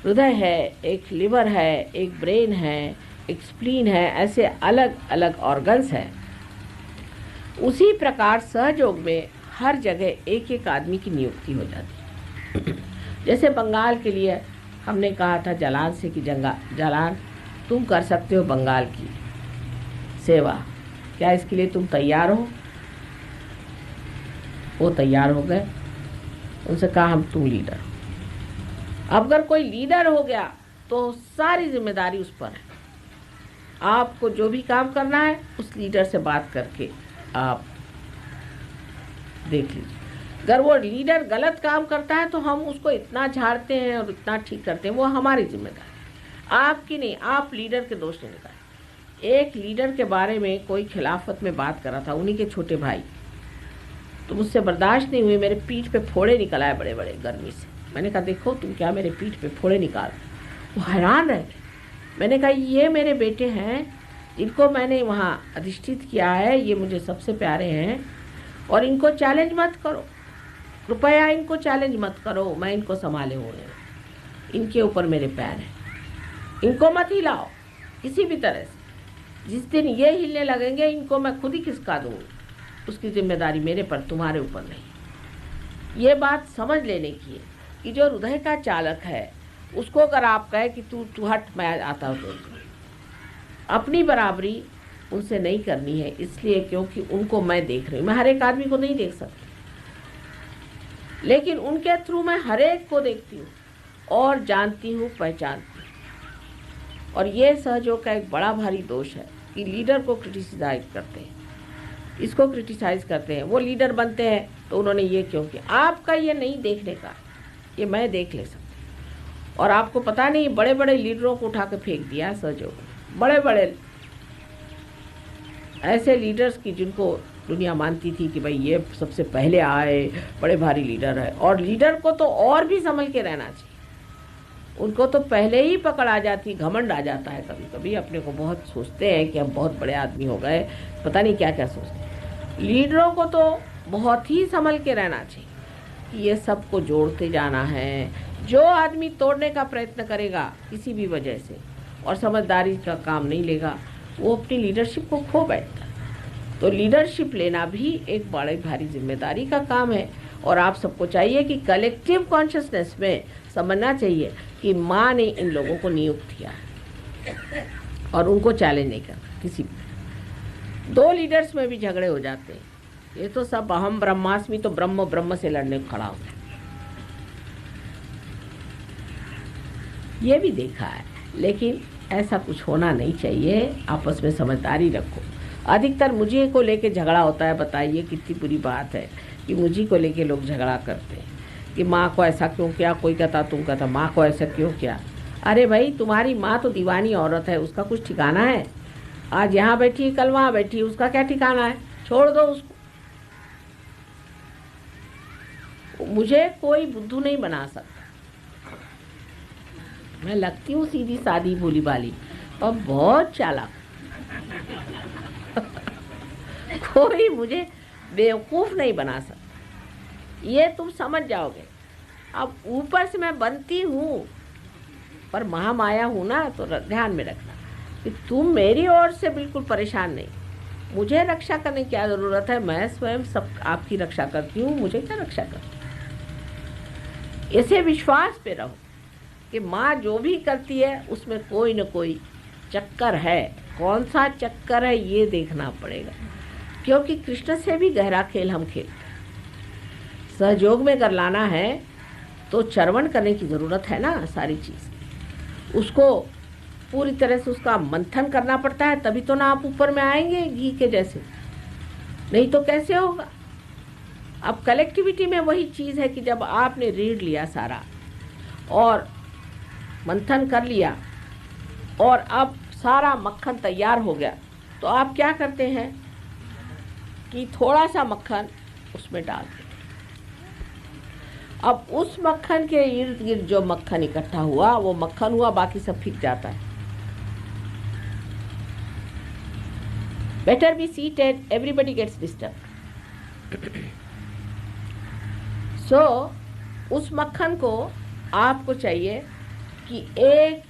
हृदय है, एक लिवर है, एक ब्रेन है, एक स्प्लीन है, ऐसे अलग अलग ऑर्गन्स हैं। उसी प्रकार सहयोग में हर जगह एक एक आदमी की नियुक्ति हो जाती है। जैसे बंगाल के लिए हमने कहा था जालान से कि जालान तुम कर सकते हो बंगाल की सेवा, क्या इसके लिए तुम तैयार हो? वो तैयार हो गए। उनसे कहा हम तुम लीडर हो। अब अगर कोई लीडर हो गया तो सारी जिम्मेदारी उस पर है। आपको जो भी काम करना है उस लीडर से बात करके आप देख लीजिए। अगर वो लीडर गलत काम करता है तो हम उसको इतना झाड़ते हैं और इतना ठीक करते हैं, वो हमारी जिम्मेदारी, आपकी नहीं। आप लीडर के दोष नहीं निकालें। एक लीडर के बारे में कोई खिलाफत में बात कर रहा था, उन्हीं के छोटे भाई, तो मुझसे बर्दाश्त नहीं हुई, मेरे पीठ पे फोड़े निकल आए बड़े बड़े गर्मी से। मैंने कहा देखो तुम क्या मेरे पीठ पे फोड़े निकाल। वो हैरान रह गए। मैंने कहा ये मेरे बेटे हैं जिनको मैंने वहाँ अधिष्ठित किया है, ये मुझे सबसे प्यारे हैं, और इनको चैलेंज मत करो, कृपया इनको चैलेंज मत करो, मैं इनको संभाले हुए हैं, इनके ऊपर मेरे पैर हैं, इनको मत हिलाओ किसी भी तरह से। जिस दिन ये हिलने लगेंगे इनको मैं खुद ही खिसका दूँगी, उसकी जिम्मेदारी मेरे पर, तुम्हारे ऊपर नहीं। ये बात समझ लेने की है कि जो हृदय का चालक है उसको अगर आप कहे कि तू हट, मैं आता हूँ, तो अपनी बराबरी उनसे नहीं करनी है, इसलिए क्योंकि उनको मैं देख रही हूँ। मैं हर एक आदमी को नहीं देख सकती, लेकिन उनके थ्रू मैं हर एक को देखती हूँ और जानती हूँ, पहचानती हूँ। और ये सहयोग का एक बड़ा भारी दोष है कि लीडर को क्रिटिसाइज करते हैं, इसको क्रिटिसाइज करते हैं। वो लीडर बनते हैं तो उन्होंने ये क्यों किया। आपका ये नहीं देखने का, ये मैं देख ले सकती। और आपको पता नहीं, बड़े बड़े लीडरों को उठा के फेंक दिया सहयोग, बड़े बड़े ऐसे लीडर्स की जिनको दुनिया मानती थी कि भाई ये सबसे पहले आए, बड़े भारी लीडर है। और लीडर को तो और भी संभल के रहना चाहिए, उनको तो पहले ही पकड़ आ जाती, घमंड आ जाता है। कभी कभी अपने को बहुत सोचते हैं कि हम बहुत बड़े आदमी हो गए, पता नहीं क्या क्या सोचते हैं। लीडरों को तो बहुत ही संभल के रहना चाहिए कि ये सबको जोड़ते जाना है। जो आदमी तोड़ने का प्रयत्न करेगा किसी भी वजह से और समझदारी का काम नहीं लेगा, वो अपनी लीडरशिप को खो बैठता है। तो लीडरशिप लेना भी एक बड़ी भारी जिम्मेदारी का काम है। और आप सबको चाहिए कि कलेक्टिव कॉन्शियसनेस में समझना चाहिए कि माँ ने इन लोगों को नियुक्त किया है और उनको चैलेंज नहीं करना किसी भी। दो लीडर्स में भी झगड़े हो जाते हैं, ये तो सब अहम ब्रह्मास्मि, तो ब्रह्म ब्रह्म से लड़ने को खड़ा होता है, ये भी देखा है। लेकिन ऐसा कुछ होना नहीं चाहिए, आपस में समझदारी रखो। अधिकतर मुझे को लेके झगड़ा होता है। बताइए कितनी बुरी बात है कि मुझे को लेके लोग झगड़ा करते हैं कि माँ को ऐसा क्यों किया, कोई कहता तुम कहता माँ को ऐसा क्यों किया। अरे भाई तुम्हारी माँ तो दीवानी औरत है, उसका कुछ ठिकाना है? आज यहाँ बैठी है, कल वहाँ बैठी है, उसका क्या ठिकाना है? छोड़ दो उसको। मुझे कोई बुद्धू नहीं बना सकता। मैं लगती हूँ सीधी सादी भोली भाली और बहुत चालाक। कोई मुझे बेवकूफ नहीं बना सकता, ये तुम समझ जाओगे। अब ऊपर से मैं बनती हूँ पर महामाया हूँ ना, तो ध्यान में रखना कि तुम मेरी ओर से बिल्कुल परेशान नहीं। मुझे रक्षा करने की क्या जरूरत है? मैं स्वयं सब आपकी रक्षा करती हूँ, मुझे क्या रक्षा करती। ऐसे विश्वास पे रहो कि माँ जो भी करती है उसमें कोई न कोई चक्कर है। कौन सा चक्कर है ये देखना पड़ेगा, क्योंकि कृष्ण से भी गहरा खेल हम खेलते हैं। सहयोग में कर लाना है तो चरवण करने की ज़रूरत है ना, सारी चीज़ उसको पूरी तरह से उसका मंथन करना पड़ता है, तभी तो ना आप ऊपर में आएंगे घी के जैसे, नहीं तो कैसे होगा। अब कलेक्टिविटी में वही चीज़ है कि जब आपने रीढ़ लिया सारा और मंथन कर लिया और अब सारा मक्खन तैयार हो गया, तो आप क्या करते हैं कि थोड़ा सा मक्खन उसमें डाल दें। अब उस मक्खन के इर्द गिर्द जो मक्खन इकट्ठा हुआ वो मक्खन हुआ, बाकी सब फीक जाता है। Better be seated, everybody gets disturb. So उस मक्खन को आपको चाहिए कि एक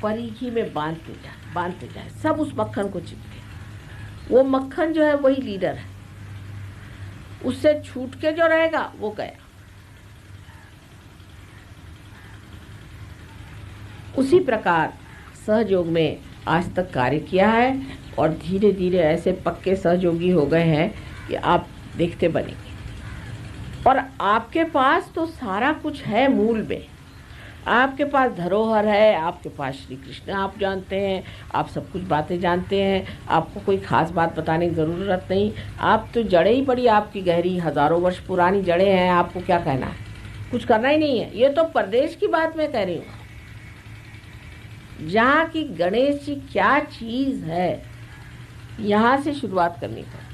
परीखी में बांधते जाए, सब उस मक्खन को चिपके। वो मक्खन जो है वही लीडर है, उससे छूट के जो रहेगा वो गया। उसी प्रकार सहयोग में आज तक कार्य किया है और धीरे धीरे ऐसे पक्के सहयोगी हो गए हैं कि आप देखते बनेंगे। और आपके पास तो सारा कुछ है, मूल में आपके पास धरोहर है, आपके पास श्री कृष्ण आप जानते हैं, आप सब कुछ बातें जानते हैं, आपको कोई खास बात बताने की ज़रूरत नहीं। आप तो जड़ें ही बड़ी आपकी गहरी, हज़ारों वर्ष पुरानी जड़ें हैं, आपको क्या कहना है, कुछ करना ही नहीं है। ये तो प्रदेश की बात मैं कह रही हूँ, जहाँ की गणेश जी क्या चीज़ है, यहाँ से शुरुआत करनी पड़ेगी।